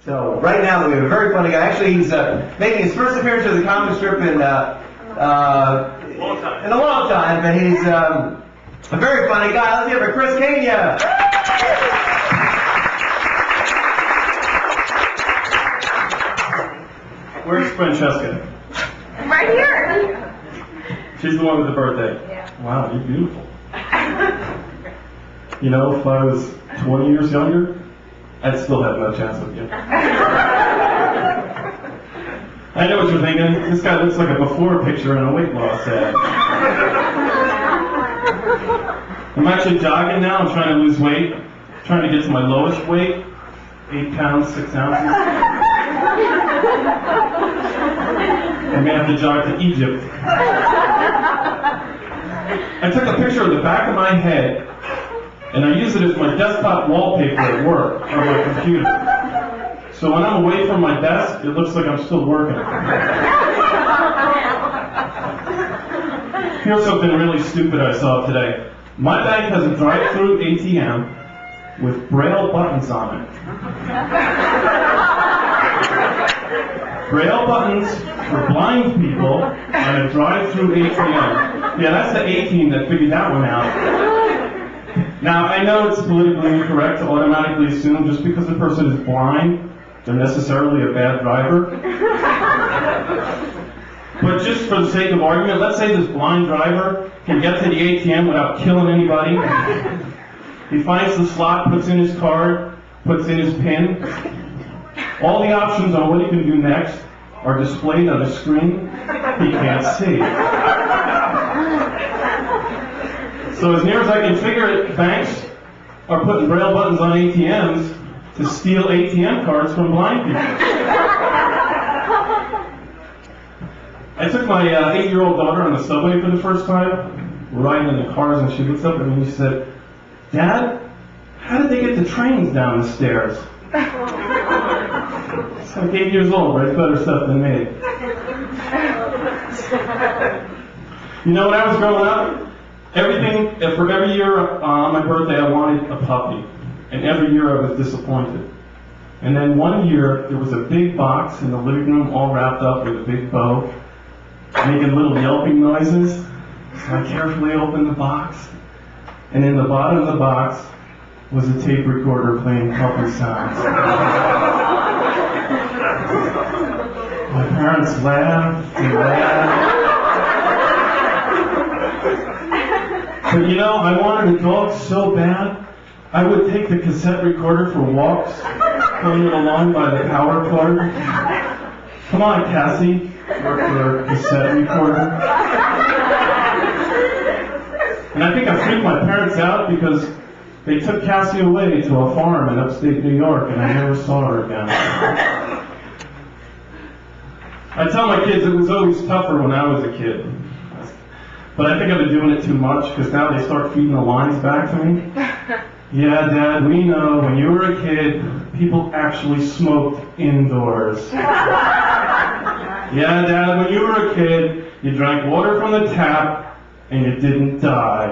So right now we have a very funny guy. Actually, he's making his first appearance of the comic strip in a long time, but he's a very funny guy. Let's give it for Chris Kania. Where's Francesca? Right here. She's the one with the birthday. Yeah. Wow, you're beautiful. You know, if I was 20 years younger, I'd still have no chance with you. I know what you're thinking. This guy looks like a before picture in a weight loss ad. I'm actually jogging now. I'm trying to lose weight. Trying to get to my lowest weight, 8 pounds, 6 ounces. I may have to jog to Egypt. I took a picture of the back of my head, and I use it as my desktop wallpaper at work on my computer. So when I'm away from my desk, it looks like I'm still working. Here's something really stupid I saw today. My bank has a drive-through ATM with Braille buttons on it. Braille buttons for blind people on a drive-through ATM. Yeah, that's the A-team that figured that one out. Now, I know it's politically incorrect to automatically assume just because a person is blind, they're necessarily a bad driver. But just for the sake of argument, let's say this blind driver can get to the ATM without killing anybody. He finds the slot, puts in his card, puts in his PIN. All the options on what he can do next are displayed on a screen he can't see. So as near as I can figure it, banks are putting Braille buttons on ATMs to steal ATM cards from blind people. I took my 8-year-old daughter on the subway for the first time. We're riding in the cars, and she looks up at me and she said, "Dad, how did they get the trains down the stairs?" It's like 8 years old, writes better stuff than me. You know, when I was growing up, for every year on my birthday, I wanted a puppy. And every year I was disappointed. And then one year, there was a big box in the living room all wrapped up with a big bow, making little yelping noises. So I carefully opened the box, and in the bottom of the box was a tape recorder playing puppy sounds. My parents laughed and laughed. But you know, I wanted a dog so bad, I would take the cassette recorder for walks, pulling it along by the power cord. Come on, Cassie, work for a cassette recorder. And I think I freaked my parents out because they took Cassie away to a farm in upstate New York, and I never saw her again. I tell my kids it was always tougher when I was a kid. But I think I've been doing it too much because now they start feeding the lines back to me. Yeah, Dad, we know when you were a kid, people actually smoked indoors. Yeah, Dad, when you were a kid, you drank water from the tap and you didn't die.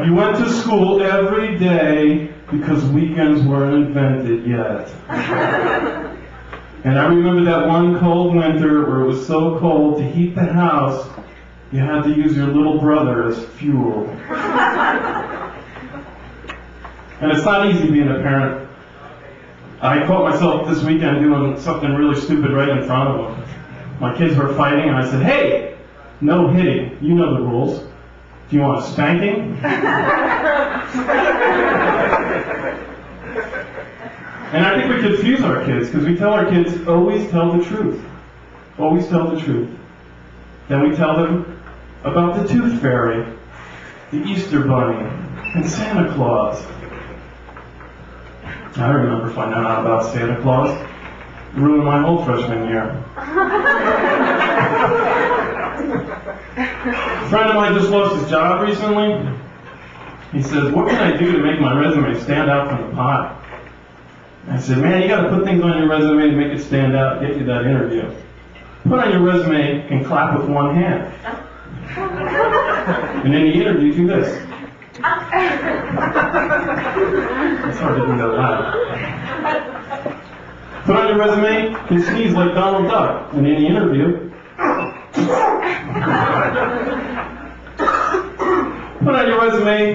You went to school every day because weekends weren't invented yet. And I remember that one cold winter where it was so cold, to heat the house, you had to use your little brother as fuel. And it's not easy being a parent. I caught myself this weekend doing something really stupid right in front of them. My kids were fighting, and I said, "Hey, no hitting. You know the rules. Do you want a spanking?" And I think we confuse our kids, because we tell our kids, always tell the truth. Always tell the truth. Then we tell them about the Tooth Fairy, the Easter Bunny, and Santa Claus. I remember finding out about Santa Claus. It ruined my whole freshman year. A friend of mine just lost his job recently. He says, "What can I do to make my resume stand out from the pile?" I said, "Man, you got to put things on your resume to make it stand out, get you that interview. Put on your resume and clap with one hand. And then the interview, do this." That's hard to do that loud. your resume can sneeze like Donald Duck in any interview. Put on your resume,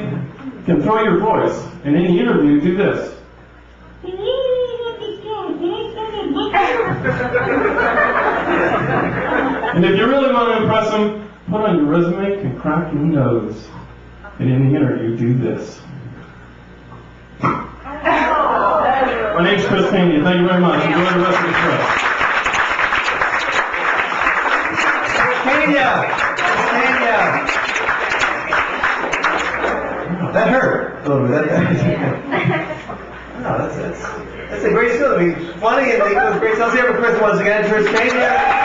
can throw your voice. In any interview, do this. And if you really want to impress them, put on your resume, can crack your nose. In any interview, do this. My name's Chris Kania. Thank you very much. Enjoy the rest of the show. Kania! Kania! That hurt a little bit. No, that's a great skill. I mean, funny and it was great. So let's hear it for Chris once again. Chris Kania.